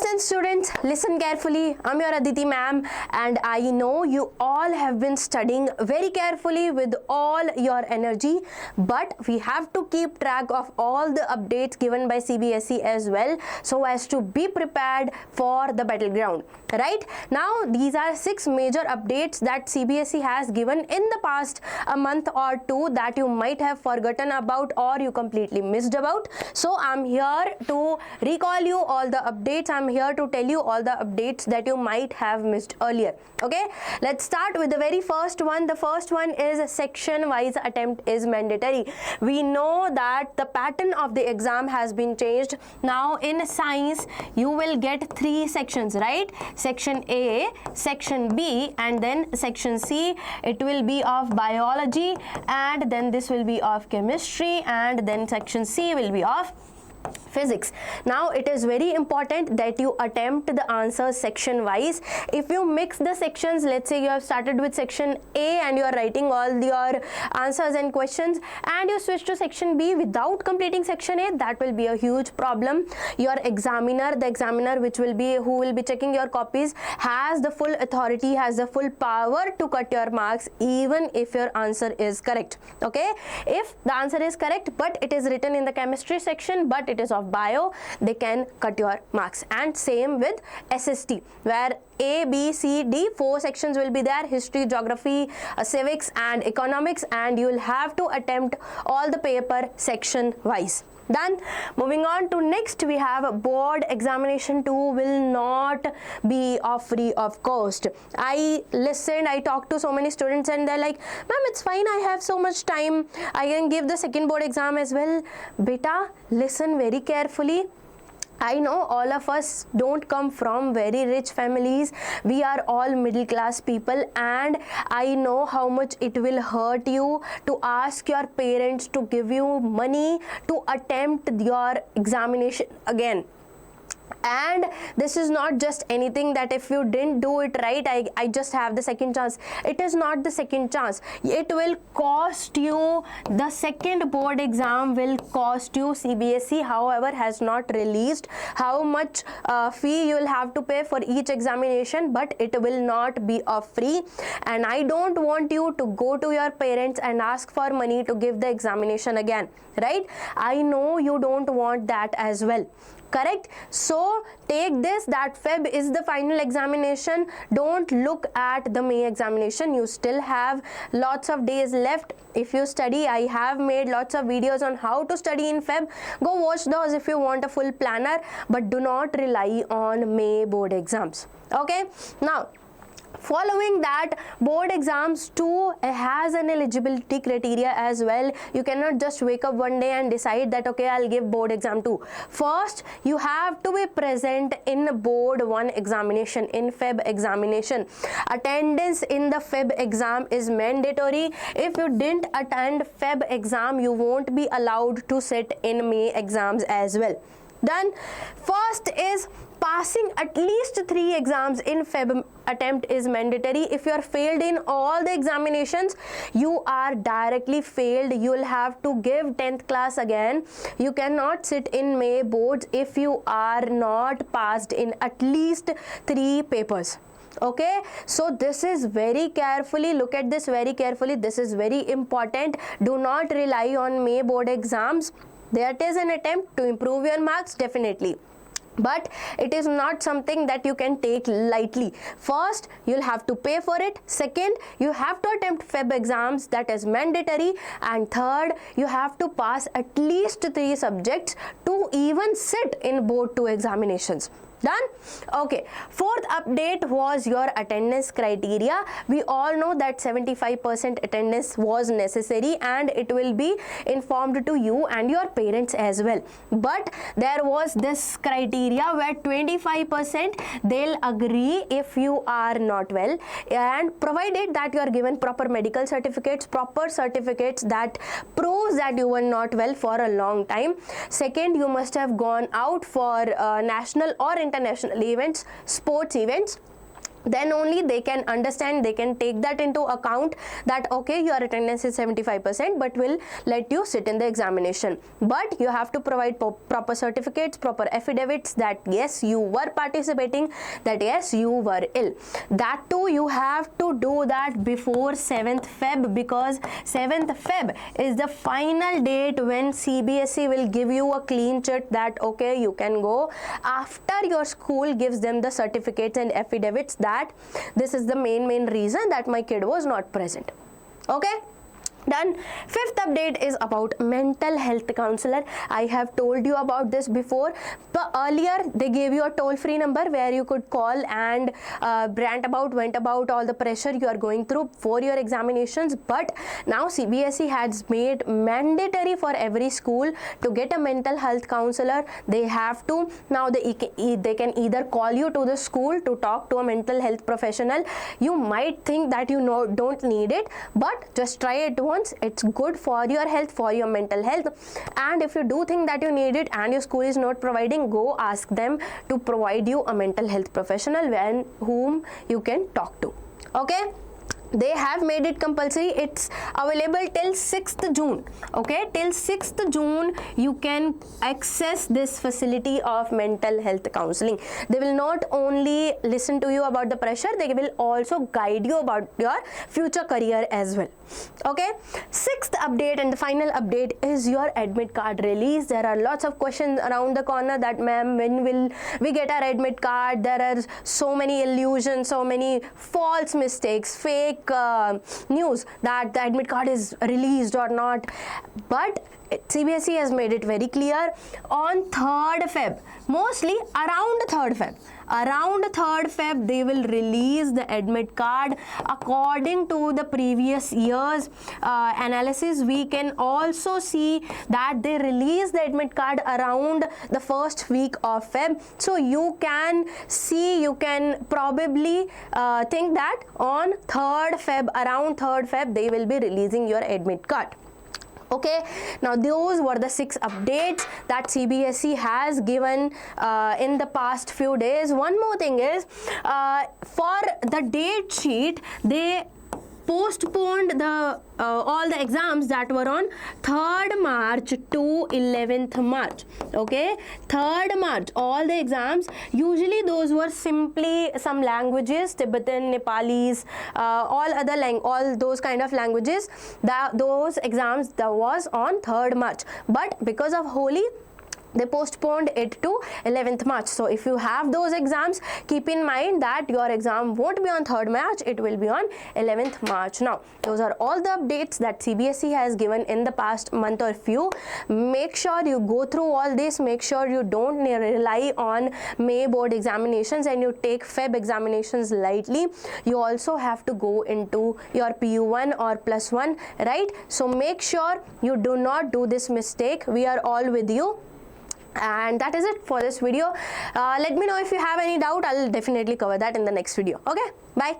Listen students, listen carefully. I'm your Aditi ma'am and I know you all have been studying very carefully with all your energy, but we have to keep track of all the updates given by CBSE as well, so as to be prepared for the battleground. Right now, these are 6 major updates that CBSE has given in the past a month or two that you might have forgotten about or you completely missed about. So I'm here to recall you all the updates. I'm here to tell you all the updates that you might have missed earlier. Okay, let's start with the very first one. The first one is section wise attempt is mandatory. We know that the pattern of the exam has been changed. Now in science you will get 3 sections, right? Section A, section B, and then section C. It will be of biology, and then this will be of chemistry, and then section C will be of physics. Now it is very important that you attempt the answers section wise. If you mix the sections, let's say you have started with section A and you are writing all your answers and questions, and you switch to section B without completing section A, that will be a huge problem. Your examiner, the examiner who will be checking your copies, has the full authority, has the full power to cut your marks even if your answer is correct. Okay, if the answer is correct but it is written in the chemistry section but it is of bio, they can cut your marks. And same with SST, where A, B, C, D, 4 sections will be there: history, geography, civics and economics, and you will have to attempt all the paper section wise. Done. Moving on to next, we have board examination 2 will not be free of cost. I talked to so many students and they're like, ma'am, it's fine, I have so much time, I can give the second board exam as well. Beta, listen very carefully. I know all of us don't come from very rich families. We are all middle class people, and I know how much it will hurt you to ask your parents to give you money to attempt your examination again. And this is not just anything that if you didn't do it right, I just have the second chance. It is not the second chance. It will cost you. The second board exam will cost you. CBSE, however, has not released how much fee you will have to pay for each examination, but it will not be free. And I don't want you to go to your parents and ask for money to give the examination again, right? I know you don't want that as well. Correct? So take this, that Feb is the final examination. Don't look at the May examination. You still have lots of days left. If you study, I have made lots of videos on how to study in Feb. Go watch those if you want a full planner, but do not rely on May board exams. Okay? Now, following that, board exams 2 has an eligibility criteria as well. You cannot just wake up one day and decide that okay, I'll give board exam 2. First, you have to be present in board 1 examination, in Feb examination. Attendance in the Feb exam is mandatory. If you didn't attend Feb exam, you won't be allowed to sit in May exams as well. Done. First is passing at least 3 exams in Feb attempt is mandatory. If you are failed in all the examinations, you are directly failed. You will have to give 10th class again. You cannot sit in May boards if you are not passed in at least 3 papers. Okay, so this is very carefully, look at this very carefully. This is very important. Do not rely on May board exams. That is an attempt to improve your marks, definitely, but it is not something that you can take lightly. First, you'll have to pay for it. Second, you have to attempt Feb exams, that is mandatory. And third, you have to pass at least 3 subjects to even sit in board 2 examinations. Done? Okay. Fourth update was your attendance criteria. We all know that 75% attendance was necessary and it will be informed to you and your parents as well. But there was this criteria where 25% they'll agree if you are not well, and provided that you are given proper medical certificates, proper certificates that proves that you were not well for a long time. Second, you must have gone out for national or international events, sports events. then only they can understand, they can take that into account that okay, your attendance is 75%, but will let you sit in the examination. But you have to provide proper certificates, proper affidavits that yes, you were participating, that yes, you were ill. That too you have to do that before 7th Feb, because 7th Feb is the final date when CBSE will give you a clean chit that okay, you can go, after your school gives them the certificates and affidavits that this is the main reason that my kid was not present. Okay, done. Fifth update is about mental health counselor. I have told you about this before, but earlier they gave you a toll-free number where you could call and vent about all the pressure you are going through for your examinations. But now CBSE has made mandatory for every school to get a mental health counselor. They have to now, they can either call you to the school to talk to a mental health professional. You might think that you don't need it, but just try it once. It's good for your health, for your mental health. And if you do think that you need it and your school is not providing, go ask them to provide you a mental health professional whom you can talk to. Okay, they have made it compulsory. It's available till 6th June. Okay, till 6th June you can access this facility of mental health counseling. They will not only listen to you about the pressure, they will also guide you about your future career as well. Okay, 6th update and the final update is your admit card release. There are lots of questions around the corner that ma'am, when will we get our admit card? There are so many illusions, so many false mistakes, fake news that the admit card is released or not. But CBSE has made it very clear on 3rd Feb, mostly around 3rd Feb. Around 3rd Feb, they will release the admit card. According to the previous year's analysis, we can also see that they release the admit card around the first week of Feb. So you can see, you can probably think that on 3rd Feb, around 3rd Feb, they will be releasing your admit card. Okay, now those were the 6 updates that CBSE has given in the past few days. One more thing is for the date sheet, they postponed the all the exams that were on 3rd March to 11th March. Okay, 3rd March, all the exams, usually those were simply some languages, Tibetan, Nepalese, all those kind of languages. Those exams that was on 3rd March, but because of Holi, they postponed it to 11th March. So if you have those exams, keep in mind that your exam won't be on 3rd March, it will be on 11th March. Now, those are all the updates that CBSE has given in the past month or few. Make sure you go through all this. Make sure you don't rely on May board examinations and you take Feb examinations lightly. You also have to go into your PU1 or +1, right? So make sure you do not do this mistake. We are all with you. And that is it for this video. Let me know if you have any doubt. I'll definitely cover that in the next video. Okay, bye.